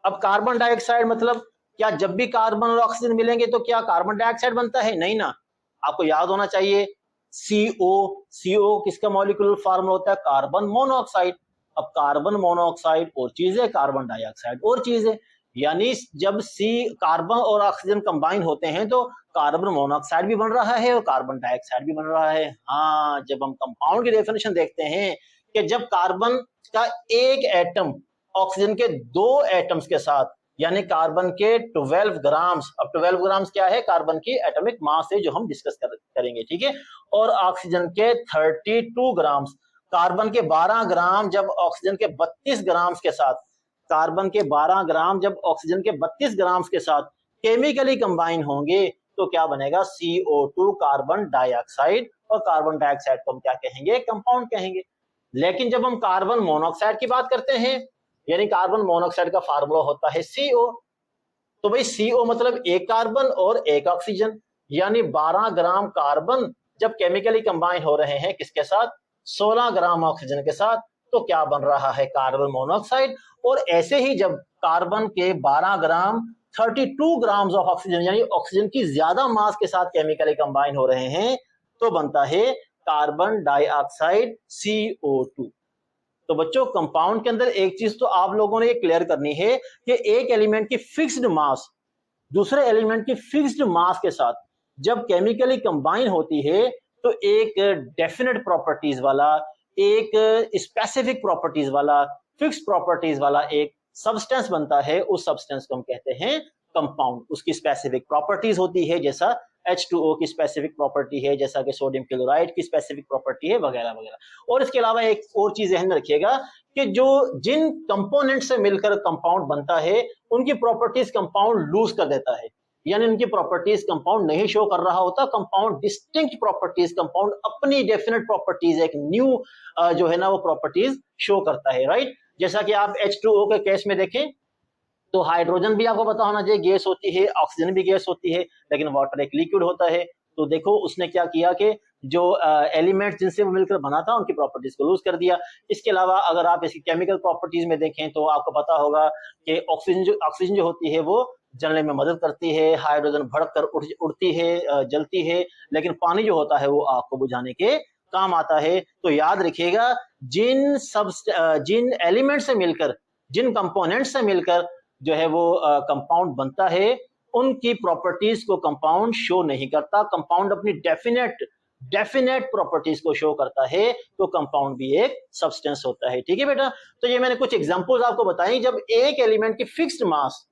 अब कार्बन डाइऑक्साइड मतलब क्या जब भी कार्बन और ऑक्सीजन मिलेंगे तो क्या कार्बन डाइऑक्साइड बनता है, नहीं ना। आपको याद होना चाहिए CO किसका मॉलिक्यूलर फार्मूला होता है, कार्बन मोनोऑक्साइड। अब कार्बन मोनोऑक्साइड और चीज है, कार्बन डाइऑक्साइड और चीज है, यानी जब कार्बन और ऑक्सीजन कंबाइन होते हैं तो कार्बन मोनोऑक्साइड भी बन रहा है और कार्बन डाइऑक्साइड भी बन रहा है। हाँ, जब हम कंपाउंड की डेफिनेशन देखते हैं कि जब कार्बन का एक एटम ऑक्सीजन के 2 एटम्स के साथ, यानी कार्बन के 12 ग्राम्स, अब 12 ग्राम्स क्या है, कार्बन की एटॉमिक मास है जो हम डिस्कस करेंगे, ठीक है, और ऑक्सीजन के 32 ग्राम्स, कार्बन के 12 ग्राम जब ऑक्सीजन के 32 ग्राम्स के साथ, कार्बन के 12 ग्राम जब ऑक्सीजन के 32 ग्राम्स के साथ केमिकली कंबाइन होंगे तो क्या बनेगा, CO2 कार्बन डाइऑक्साइड। और कार्बन डाइऑक्साइड को हम क्या कहेंगे, कंपाउंड कहेंगे। लेकिन जब हम कार्बन मोनोऑक्साइड की बात करते हैं, यानी कार्बन मोनोऑक्साइड का फार्मूला होता है CO, तो भाई CO मतलब एक कार्बन और एक ऑक्सीजन, यानी 12 ग्राम कार्बन जब केमिकली कंबाइन हो रहे हैं किसके साथ, 16 ग्राम ऑक्सीजन के साथ, तो क्या बन रहा है, कार्बन मोनोऑक्साइड। और ऐसे ही जब कार्बन के 12 ग्राम 32 ग्राम्स ऑफ ऑक्सीजन, यानी ऑक्सीजन की ज्यादा मास के साथ केमिकली कंबाइन हो रहे हैं, तो बनता है कार्बन डाइऑक्साइड CO2। तो बच्चों कंपाउंड के अंदर एक चीज तो आप लोगों ने ये क्लियर करनी है कि एक एलिमेंट की फिक्स्ड मास दूसरे एलिमेंट की फिक्स्ड मास के साथ जब केमिकली कंबाइन होती है तो एक डेफिनेट प्रॉपर्टीज वाला, एक स्पेसिफिक प्रॉपर्टीज वाला, फिक्स प्रॉपर्टीज वाला एक सब्सटेंस बनता है। उस सब्सटेंस को हम कहते हैं कंपाउंड। उसकी स्पेसिफिक प्रॉपर्टीज होती है, जैसा H2O की स्पेसिफिक प्रॉपर्टी है, जैसा कि सोडियम क्लोराइड की स्पेसिफिक प्रॉपर्टी है, वगैरह वगैरह। और इसके अलावा एक और चीज ध्यान में रखिएगा कि जो जिन कंपोनेंट से मिलकर कंपाउंड बनता है उनकी प्रॉपर्टीज कंपाउंड लूज कर देता है, यानी उनकी प्रॉपर्टीज कंपाउंड नहीं शो कर रहा होता। कंपाउंड डिस्टिंक्ट प्रॉपर्टीज, कंपाउंड अपनी डेफिनेट प्रॉपर्टीज, एक न्यू जो है ना वो प्रॉपर्टीज शो करता है, राइट। जैसा कि आप H2O के केस में देखें तो हाइड्रोजन भी आपको पता होना चाहिए गैस होती है, ऑक्सीजन भी गैस होती है, लेकिन वाटर एक लिक्विड होता है। तो देखो उसने क्या किया कि जो एलिमेंट जिनसे वो मिलकर बना था उनकी प्रॉपर्टीज को लूज कर दिया। इसके अलावा अगर आप इसकी केमिकल प्रॉपर्टीज में देखें तो आपको पता होगा कि ऑक्सीजन जो होती है वो जलने में मदद करती है, हाइड्रोजन भड़क कर उड़ती है, जलती है, लेकिन पानी जो होता है वो आग को बुझाने के काम आता है। तो याद रखिएगा जिन एलिमेंट से मिलकर, जिन कंपोनेंट से मिलकर जो है वो कंपाउंड बनता है उनकी प्रॉपर्टीज को कंपाउंड शो नहीं करता। कंपाउंड अपनी डेफिनेट प्रॉपर्टीज को शो करता है, तो कंपाउंड भी एक सब्सटेंस होता है। ठीक है बेटा, तो ये मैंने कुछ एग्जांपल्स आपको बताई जब एक एलिमेंट की फिक्स्ड मास।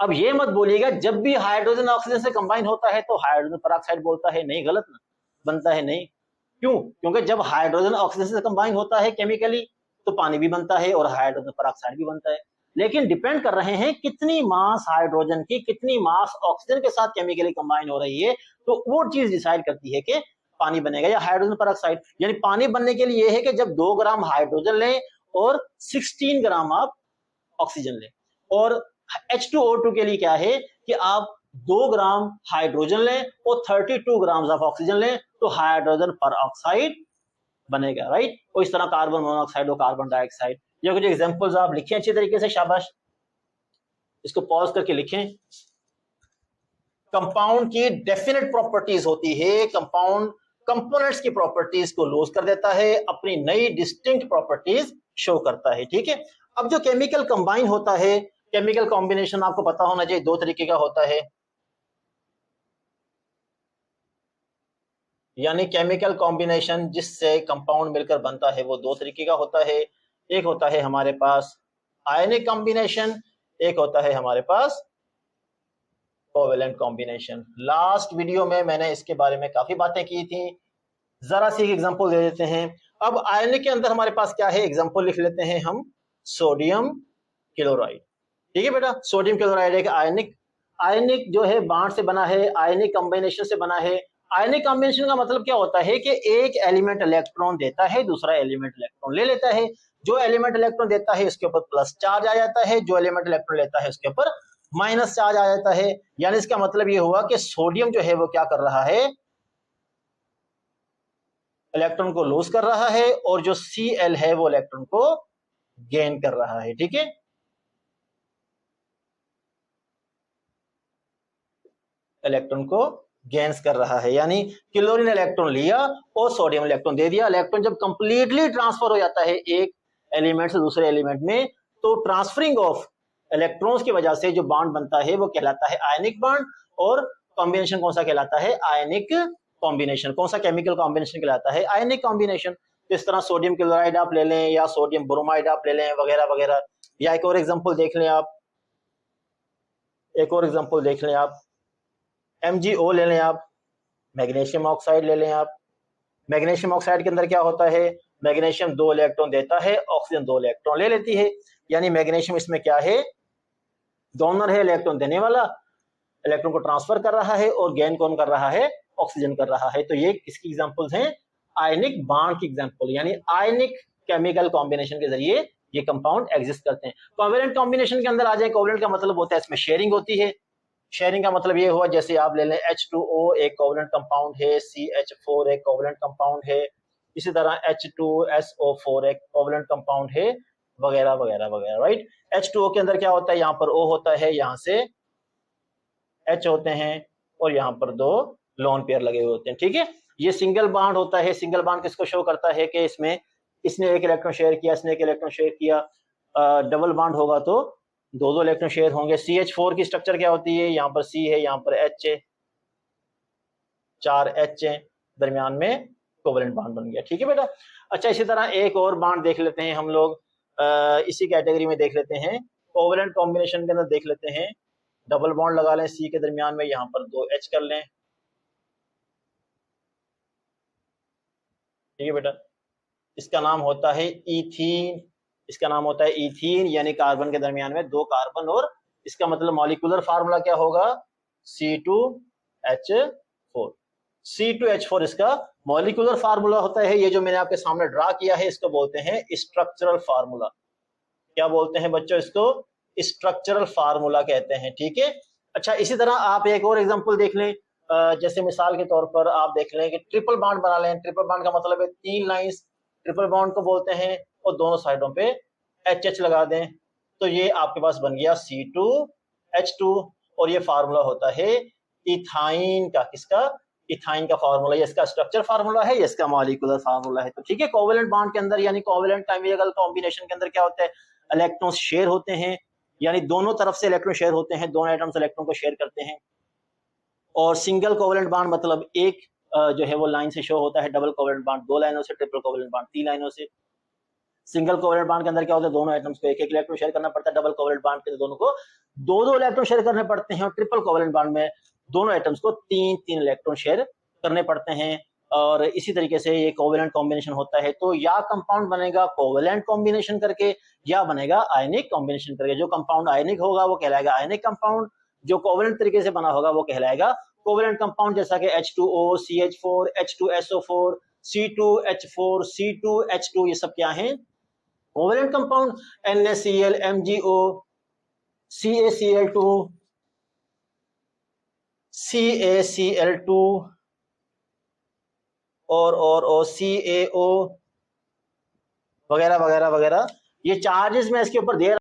अब ये मत बोलिएगा जब भी हाइड्रोजन ऑक्सीजन से कंबाइन होता है तो हाइड्रोजन पेरोक्साइड बोलता है, नहीं, गलत ना, बनता है नहीं। क्यों? क्योंकि जब हाइड्रोजन ऑक्सीजन से कंबाइन होता है केमिकली तो पानी भी बनता है और हाइड्रोजन पेरोक्साइड भी बनता है, लेकिन डिपेंड कर रहे हैं कितनी मास हाइड्रोजन की, कितनी मास ऑक्सीजन के साथ केमिकली कंबाइन हो रही है, तो वो चीज डिसाइड करती है कि पानी बनेगा या हाइड्रोजन पेरोक्साइड। यानी पानी बनने के लिए यह है कि जब 2 ग्राम हाइड्रोजन लें और 16 ग्राम आप ऑक्सीजन लें, और H2O2 के लिए क्या है कि आप 2 ग्राम हाइड्रोजन लें और 32 ग्राम ऑफ ऑक्सीजन लें तो हाइड्रोजन पेरोक्साइड बनेगा, राइट। और इस तरह कार्बन मोनोऑक्साइड और कार्बन डाइऑक्साइड। ये कुछ एग्जांपल्स आप लिखें अच्छी तरीके से, शाबाश, इसको पॉज करके लिखें। कंपाउंड की डेफिनेट प्रॉपर्टीज होती है, कंपाउंड कंपोनेंट्स की प्रॉपर्टीज को लूज कर देता है, अपनी नई डिस्टिंक्ट प्रॉपर्टीज शो करता है। ठीक है, अब जो केमिकल कंबाइन होता है, केमिकल कॉम्बिनेशन आपको पता होना चाहिए 2 तरीके का होता है। यानी केमिकल कॉम्बिनेशन जिससे कंपाउंड मिलकर बनता है वो 2 तरीके का होता है। एक होता है हमारे पास आयनिक कॉम्बिनेशन, एक होता है हमारे पास कोवेलेंट कॉम्बिनेशन। लास्ट वीडियो में मैंने इसके बारे में काफी बातें की थी, जरा सी एग्जांपल दे देते हैं। अब आयनिक के अंदर हमारे पास क्या है, एग्जांपल लिख लेते हैं हम, सोडियम क्लोराइड। ठीक है बेटा, सोडियम क्लोराइड एक आयनिक जो है बांड से बना है, आयनिक कॉम्बिनेशन से बना है। आयनिक कॉम्बिनेशन का मतलब क्या होता है कि एक एलिमेंट इलेक्ट्रॉन देता है, दूसरा एलिमेंट इलेक्ट्रॉन ले लेता है। जो एलिमेंट इलेक्ट्रॉन देता है उसके ऊपर प्लस चार्ज आ जाता है, जो एलिमेंट इलेक्ट्रॉन लेता है उसके ऊपर माइनस चार्ज आ जाता है। यानी इसका मतलब ये हुआ कि सोडियम जो है वो क्या कर रहा है, इलेक्ट्रॉन को लूज कर रहा है, और जो Cl है वो इलेक्ट्रॉन को गेन कर रहा है। ठीक है, इलेक्ट्रॉन को गेन्स कर रहा है, यानी क्लोरीन इलेक्ट्रॉन लिया और सोडियम इलेक्ट्रॉन दे दिया। इलेक्ट्रॉन जब कंप्लीटली ट्रांसफर हो जाता है एक एलिमेंट से दूसरे एलिमेंट में, तो ट्रांसफरिंग ऑफ इलेक्ट्रॉन्स की वजह से जो बॉन्ड बनता है वो कहलाता है आयनिक बॉन्ड, और कॉम्बिनेशन कौन सा कहलाता है, आयनिक कॉम्बिनेशन। कौन सा केमिकल कॉम्बिनेशन कहलाता है, आयनिक कॉम्बिनेशन। तो इस तरह सोडियम क्लोराइड आप ले लें या सोडियम ब्रोमाइड आप ले लें, वगैरह वगैरह। या एक और एग्जांपल देख लें आप, MgO ले लें आप, मैग्नीशियम ऑक्साइड ले लें आप। मैग्नीशियम ऑक्साइड के अंदर क्या होता है, मैग्नीशियम 2 इलेक्ट्रॉन देता है, ऑक्सीजन 2 इलेक्ट्रॉन ले लेती है। यानी मैग्नीशियम इसमें क्या है, डोनर है, इलेक्ट्रॉन देने वाला, इलेक्ट्रॉन को ट्रांसफर कर रहा है, और गेन कौन कर रहा है, ऑक्सीजन कर रहा है। तो ये इसकी एग्जांपल्स हैं आयनिक बॉन्ड की एग्जांपल, यानी आयनिक केमिकल कॉम्बिनेशन के जरिए ये कंपाउंड एग्जिस्ट करते हैं। कोवेलेंट कॉम्बिनेशन के अंदर आ जाए, कोवेलेंट का मतलब होता है इसमें शेयरिंग होती है। शेयरिंग का मतलब ये हुआ, जैसे आप ले लें H2O एक कोवेलेंट कंपाउंड है, CH4 एक कोवेलेंट कंपाउंड है, इसी तरह H2SO4 एक कोवेलेंट कंपाउंड है, वगैरह वगैरह वगैरह, राइट। H2O के अंदर क्या होता है, यहाँ पर O होता है, यहाँ से H होते हैं और यहाँ पर दो लोन पेयर लगे हुए होते हैं, ठीक है। ये सिंगल बॉन्ड होता है। सिंगल बॉन्ड किसको शो करता है कि इसमें इसने एक इलेक्ट्रॉन शेयर किया, इसने एक इलेक्ट्रॉन शेयर किया। डबल बॉन्ड होगा तो दो दो इलेक्ट्रॉन शेयर होंगे। CH4 की स्ट्रक्चर क्या होती है, यहाँ पर C है, यहाँ पर H है, 4 H है, दरमियान में कोवेलेंट बॉन्ड बन गया, ठीक है बेटा। अच्छा, इसी तरह एक और बॉन्ड देख लेते हैं हम लोग, इसी कैटेगरी में देख लेते हैं, कोवेलेंट कॉम्बिनेशन के अंदर देख लेते हैं। डबल बॉन्ड लगा लें C के दरमियान में, यहाँ पर 2 H कर लें, ठीक है बेटा। इसका नाम होता है ईथीन, इसका नाम होता है ईथीन, यानी कार्बन के दरमियान में 2 कार्बन, और इसका मतलब मॉलिक्यूलर फार्मूला क्या होगा, C2H4। C2H4 इसका मॉलिक्यूलर फार्मूला होता है। ये जो मैंने आपके सामने ड्रा किया है इसको बोलते हैं स्ट्रक्चरल फार्मूला। क्या बोलते हैं बच्चों, इसको स्ट्रक्चरल फार्मूला कहते हैं, ठीक है। अच्छा, इसी तरह आप एक और एग्जांपल देख लें, जैसे मिसाल के तौर पर आप देख लें कि ट्रिपल बॉन्ड बना लें। ट्रिपल बॉन्ड का मतलब है 3 लाइंस, ट्रिपल बॉन्ड को बोलते हैं, और दोनों साइडों पे HH लगा दें, तो ये आपके पास बन गया C2H2, और ये फार्मूला होता है इथाइन का। किसका, इथाइन का फार्मूला। ये इसका स्ट्रक्चर फार्मूला है, ये इसका मॉलिक्यूलर फार्मूला है, तो ठीक है। कोवेलेंट बॉन्ड के अंदर यानी कोवेलेंट केमिकल कॉम्बिनेशन के अंदर क्या होता है, इलेक्ट्रॉन्स शेयर होते हैं, यानी दोनों तरफ से इलेक्ट्रॉन शेयर होते हैं, दोनों एटम्स इलेक्ट्रॉन को शेयर करते हैं। और सिंगल कोवेलेंट बॉन्ड मतलब एक जो है वो लाइन से शो होता है। डबल कोवेलेंट बॉन्ड 2 लाइनों से, ट्रिपल कोवेलेंट बॉन्ड 3 लाइनों से। सिंगल कोवेलेंट बॉन्ड के अंदर क्या होता है, दोनों एटम्स को एक एक इलेक्ट्रॉन शेयर करना पड़ता है। डबल कोवेलेंट बॉन्ड के दोनों को दो दो इलेक्ट्रॉन शेयर करने पड़ते हैं, और ट्रिपल कोवेलेंट बॉन्ड में दोनों एटम्स को 3 3 इलेक्ट्रॉन शेयर करने पड़ते हैं। और इसी तरीके से ये कोवेलेंट कॉम्बिनेशन होता है। तो या कंपाउंड बनेगा कोवेलेंट कॉम्बिनेशन करके, या बनेगा आयनिक कॉम्बिनेशन करके। जो कंपाउंड आयनिक होगा वो कहलाएगा आयनिक कंपाउंड, जो कोवेलेंट तरीके से बना होगा वो कहलाएगा कोवेलेंट कंपाउंड। जैसा कि H2O, CH4, H2SO4, C2H4, C2H2, ये सब क्या है, covalent compound. NaCl, MgO, CaCl2, CaCl2 और CaO वगैरह वगैरह वगैरह। ये चार्जेस मैं इसके ऊपर दे रहा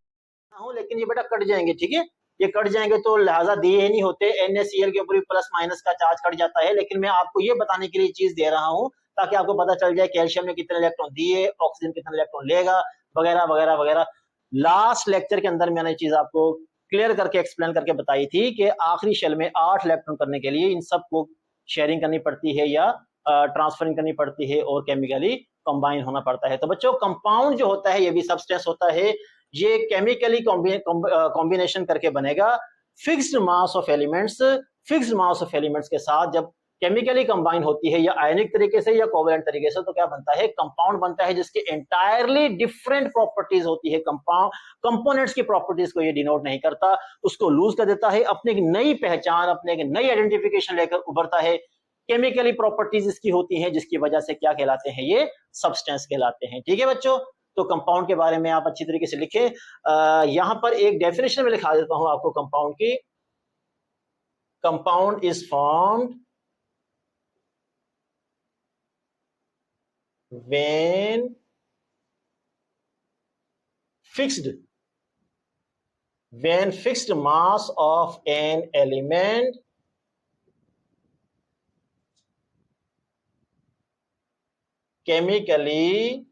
हूं, लेकिन ये बेटा कट जाएंगे, ठीक है। ये कट जाएंगे तो लिहाजा दिए नहीं होते। NaCl के ऊपर भी प्लस माइनस का चार्ज कट जाता है, लेकिन मैं आपको ये बताने के लिए चीज दे रहा हूं ताकि आपको पता चल जाए कैल्शियम ने कितने इलेक्ट्रॉन दिए, ऑक्सीजन कितने इलेक्ट्रॉन लेगा, वगैरह वगैरह वगैरह। लास्ट लेक्चर के अंदर मैंने चीज आपको क्लियर करके एक्सप्लेन करके बताई थी कि आखिरी शेल में 8 इलेक्ट्रॉन करने के लिए इन सबको शेयरिंग करनी पड़ती है या ट्रांसफरिंग करनी पड़ती है और केमिकली कंबाइन होना पड़ता है। तो बच्चों, कंपाउंड जो होता है ये भी सब्सटेंस होता है, ये केमिकली कॉम्बिनेशन करके बनेगा। Fixed mass of elements, fixed mass of elements के साथ जब केमिकली कंबाइन होती है या आयनिक तरीके से या कोवेलेंट तरीके से, तो क्या बनता है, कंपाउंड बनता है, जिसके एंटायरली डिफरेंट प्रॉपर्टीज होती है। कंपाउंड कंपोनेंट्स की प्रॉपर्टीज को ये डिनोट नहीं करता, उसको लूज कर देता है, अपने एक नई पहचान, अपने एक नई आइडेंटिफिकेशन लेकर उभरता है। केमिकली प्रॉपर्टीज इसकी होती हैं, जिसकी वजह से क्या कहलाते हैं, ये सब्सटेंस कहलाते हैं, ठीक है बच्चों। तो कंपाउंड के बारे में आप अच्छी तरीके से लिखें। यहां पर एक डेफिनेशन में लिखा देता हूं आपको कंपाउंड की। Compound is formed when fixed mass of an element chemically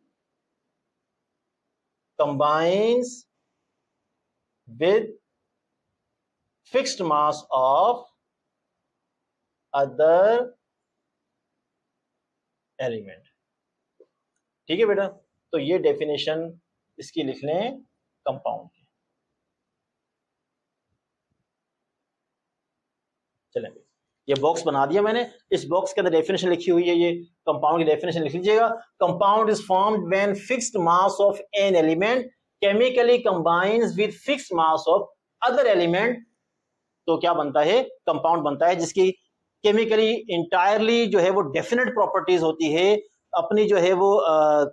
combines with fixed mass of other element। ठीक है बेटा, तो ये डेफिनेशन इसकी लिख लें कंपाउंड की। चलें, ये बॉक्स बना दिया मैंने, इस बॉक्स के अंदर डेफिनेशन लिखी हुई है, ये कंपाउंड की डेफिनेशन लिख लीजिएगा। Compound is formed when fixed mass of an element chemically combines with fixed mass of other element. तो क्या बनता है, कंपाउंड बनता है जिसकी केमिकली इंटायरली जो है वो डेफिनेट प्रॉपर्टीज होती है, अपनी जो है वो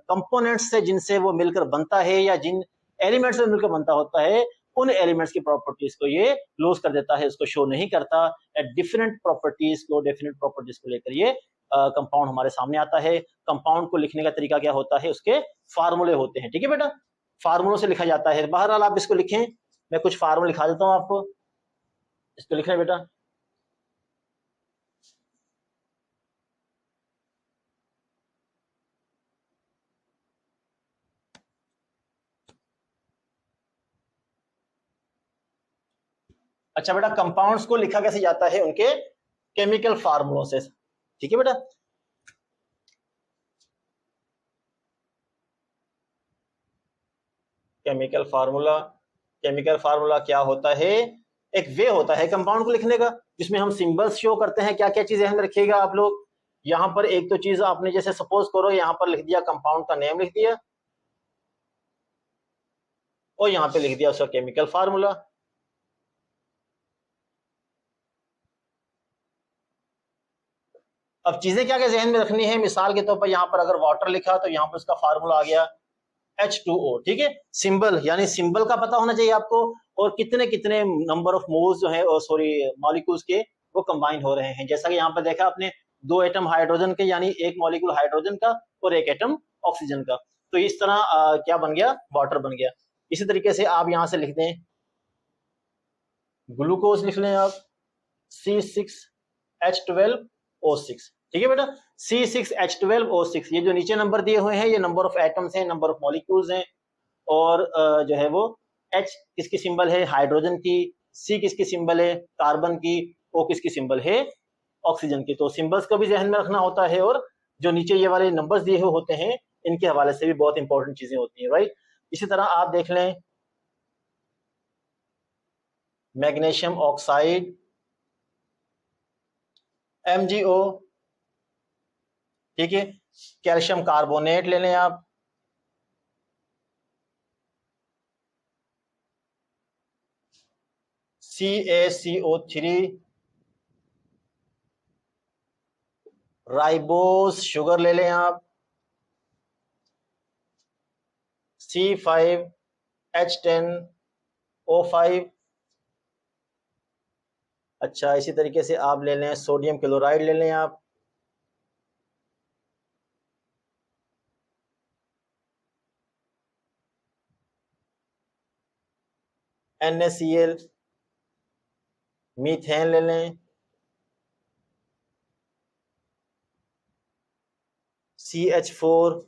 कंपोनेंट्स से जिनसे वो मिलकर बनता है या जिन एलिमेंट्स से मिलकर बनता होता है, उन एलिमेंट्स की प्रॉपर्टीज को ये लूज कर देता है, उसको शो नहीं करता। डिफरेंट प्रॉपर्टीज को, डेफिनेट प्रॉपर्टीज को लेकर ये कंपाउंड हमारे सामने आता है। कंपाउंड को लिखने का तरीका क्या होता है, उसके फार्मूले होते हैं, ठीक है बेटा। फार्मूलों से लिखा जाता है। बहरहाल आप इसको लिखें, मैं कुछ फार्मूला लिखा देता हूं आपको, इसको लिख रहे बेटा। अच्छा बेटा, कंपाउंड्स को लिखा कैसे जाता है उनके केमिकल फार्मूलों से, ठीक है बेटा। केमिकल फार्मूला, केमिकल फार्मूला क्या होता है? एक वे होता है कंपाउंड को लिखने का, जिसमें हम सिंबल्स शो करते हैं। क्या क्या चीजें ध्यान में रखिएगा आप लोग। यहाँ पर एक तो चीज आपने जैसे सपोज करो यहाँ पर लिख दिया कंपाउंड का नेम लिख दिया, और यहाँ पे लिख दिया उसका केमिकल फार्मूला। अब चीजें क्या क्या जहन में रखनी है, मिसाल के तौर पर यहाँ पर अगर वाटर लिखा तो यहाँ पर उसका फार्मूला आ गया H2O, ठीक है। सिंबल यानी सिंबल का पता होना चाहिए आपको, और कितने कितने नंबर ऑफ मोल्स जो है, सॉरी मॉलिक्यूल्स के, वो कंबाइन हो रहे हैं। जैसा कि यहाँ पर देखा आपने, दो एटम हाइड्रोजन के, यानी एक मॉलिक्यूल हाइड्रोजन का और एक एटम ऑक्सीजन का। तो इस तरह क्या बन गया, वाटर बन गया। इसी तरीके से आप यहाँ से लिख दें, ग्लूकोज लिख लें आप, C6H12O6, ठीक है बेटा। C6H12O6, ये जो नीचे नंबर दिए हुए हैं ये नंबर ऑफ एटम्स हैं, नंबर ऑफ मॉलिक्यूल्स हैं। और जो है वो H किसकी सिंबल है, हाइड्रोजन की। C किसकी सिंबल है, कार्बन की। O किसकी सिंबल है, ऑक्सीजन की। तो सिंबल्स को भी ध्यान में रखना होता है, और जो नीचे ये वाले नंबर्स दिए हुए होते हैं इनके हवाले से भी बहुत इंपॉर्टेंट चीजें होती हैं, राइट। इसी तरह आप देख लें, मैग्नीशियम ऑक्साइड MgO, ठीक है। कैल्शियम कार्बोनेट ले लें आप, CaCO3, राइबोस शुगर ले लें आप, C5H10O5। अच्छा, इसी तरीके से आप ले लें सोडियम क्लोराइड ले लें आप, NaCl, मीथेन ले लें, CH4,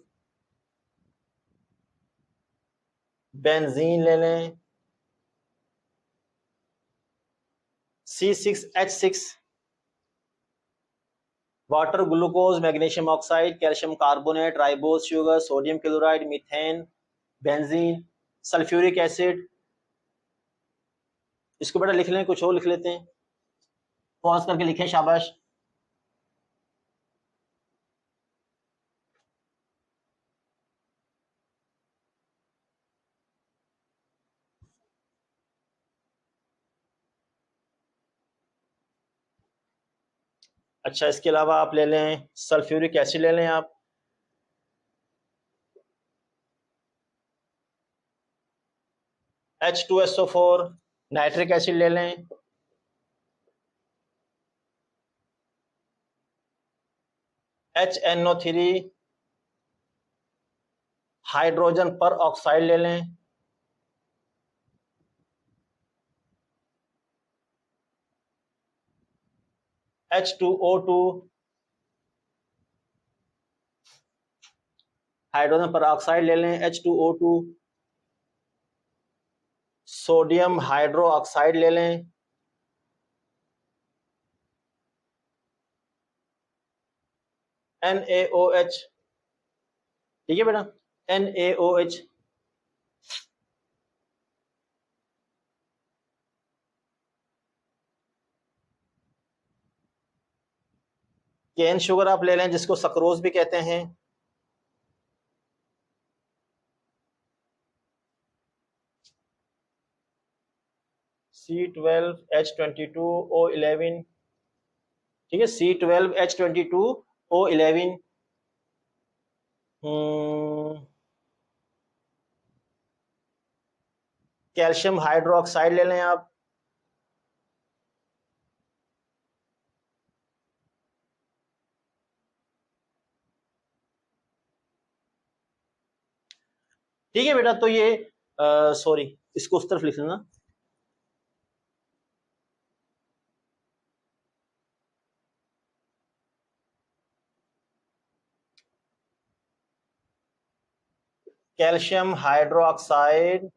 बेंजीन ले लें, C6H6, water, glucose, magnesium oxide, calcium carbonate, ribose sugar, sodium chloride, methane, benzene, sulphuric acid. इसको बेटा लिख लें, कुछ और लिख लेते हैं, पॉज करके लिखें, शाबाश। अच्छा, इसके अलावा आप ले लें सल्फ्यूरिक एसिड ले लें आप, H2SO4, नाइट्रिक एसिड ले लें, HNO3, हाइड्रोजन पर ऑक्साइड ले लें, H2O2, हाइड्रोजन पर ऑक्साइड ले लें, H2O2, सोडियम हाइड्रो ऑक्साइड ले लें, NaOH, ठीक है बेटा, NaOH। केन शुगर आप ले लें, जिसको सक्रोज भी कहते हैं, C12H22O11, ठीक है, C12H22O11। कैल्शियम हाइड्रोक्साइड ले लें आप, ठीक है बेटा। तो ये सॉरी, इसको उस तरफ लिख लेना। कैल्शियम हाइड्रोक्साइड,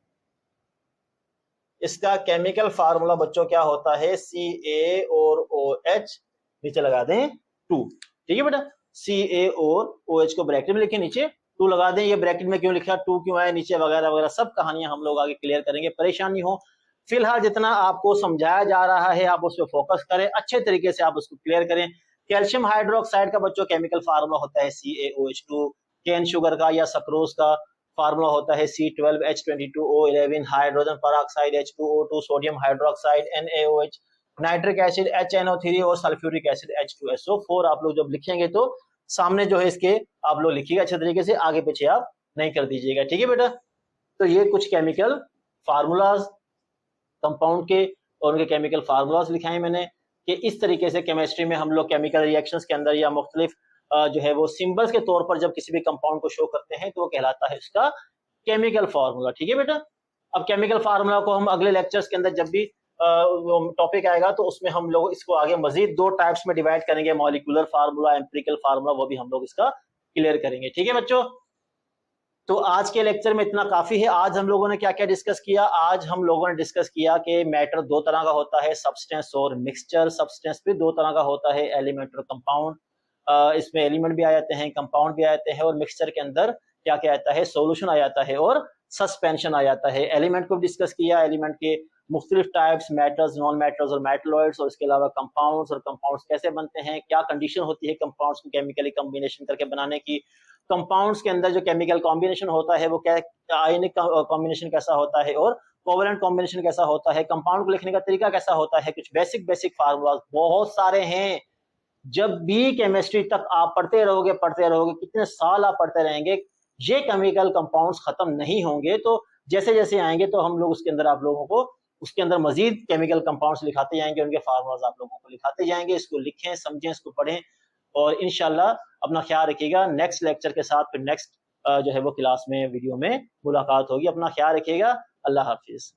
इसका केमिकल फार्मूला बच्चों क्या होता है, Ca और OH, नीचे लगा दें 2। ठीक है बेटा, Ca और OH को ब्रैकेट में लिखे, नीचे 2 लगा दें। ये ब्रैकेट में क्यों लिखा, 2 क्यों आया नीचे, वगैरह वगैरह सब कहानियां हम लोग आगे क्लियर करेंगे, परेशानी हो। फिलहाल जितना आपको समझाया जा रहा है आप उस पर फोकस करें, अच्छे तरीके से आप उसको क्लियर करें। कैल्शियम हाइड्रोक्साइड का बच्चों केमिकल फार्मूला होता है CaOH2। केन शुगर का या सक्रोज का फार्मूला होता है C12H22O11, hydrogen peroxide H2O2, sodium hydroxide NaOH, nitric acid HNO3 और सल्फ्यूरिक एसिड H2SO4। आप लोग जब लिखेंगे तो सामने जो है इसके आप लोग लिखिएगा अच्छे तरीके से, आगे पीछे आप नहीं कर दीजिएगा। ठीक है बेटा, तो ये कुछ केमिकल फार्मूलाज कंपाउंड के और उनके केमिकल फार्मूलाज लिखाए मैंने कि इस तरीके से केमिस्ट्री में हम लोग केमिकल रिएक्शंस के अंदर या मुख्तलिफ जो है वो सिंबल्स के तौर पर जब किसी भी कंपाउंड को शो करते हैं तो वो कहलाता है इसका केमिकल फार्मूला। ठीक है बेटा, अब केमिकल फार्मूला को हम अगले लेक्चर्स के अंदर जब भी टॉपिक आएगा तो उसमें हम लोग इसको आगे मजीद 2 टाइप्स में डिवाइड करेंगे, मॉलिक्यूलर फार्मूला, एम्पिरिकल फार्मूला, वो भी हम लोग इसका क्लियर करेंगे। ठीक है बच्चों, तो आज के लेक्चर में इतना काफी है। आज हम लोगों ने क्या क्या डिस्कस किया, आज हम लोगों ने डिस्कस किया कि मैटर 2 तरह का होता है, सब्सटेंस और मिक्सचर। सब्सटेंस भी 2 तरह का होता है, एलिमेंट और कंपाउंड। इसमें एलिमेंट भी आ जाते हैं, कंपाउंड भी आ जाते हैं, और मिक्सचर के अंदर क्या क्या आता है, सोल्यूशन आ जाता है और सस्पेंशन आ जाता है। एलिमेंट को डिस्कस किया, एलिमेंट के मुख्तलिफ टाइप्स, मैटर्स, नॉन मैटर्स और मेटलॉइड्स, और इसके अलावा कंपाउंड्स, और कंपाउंड्स कैसे बनते हैं, क्या कंडीशन होती है कंपाउंड्स को केमिकली कॉम्बिनेशन करके बनाने की, कंपाउंड्स के अंदर जो केमिकल कॉम्बिनेशन होता है वो क्या, आयनिक कॉम्बिनेशन कैसा होता है और कोवलेंट कॉम्बिनेशन कैसा होता है, कंपाउंड को लिखने का तरीका कैसा होता है, कुछ बेसिक बेसिक फार्मूलाज बहुत सारे हैं। जब भी केमिस्ट्री तक आप पढ़ते रहोगे, कितने साल आप पढ़ते रहेंगे, ये केमिकल कंपाउंड्स खत्म नहीं होंगे। तो जैसे जैसे आएंगे तो हम लोग उसके अंदर आप लोगों को उसके अंदर मजीद केमिकल कंपाउंड्स लिखाते जाएंगे, उनके फार्मूलाज आप लोगों को लिखाते जाएंगे। इसको लिखें, समझें, इसको पढ़ें, और इंशाल्लाह अपना ख्याल रखिएगा। नेक्स्ट लेक्चर के साथ फिर नेक्स्ट जो है वो क्लास में, वीडियो में मुलाकात होगी। अपना ख्याल रखिएगा। अल्लाह हाफिज।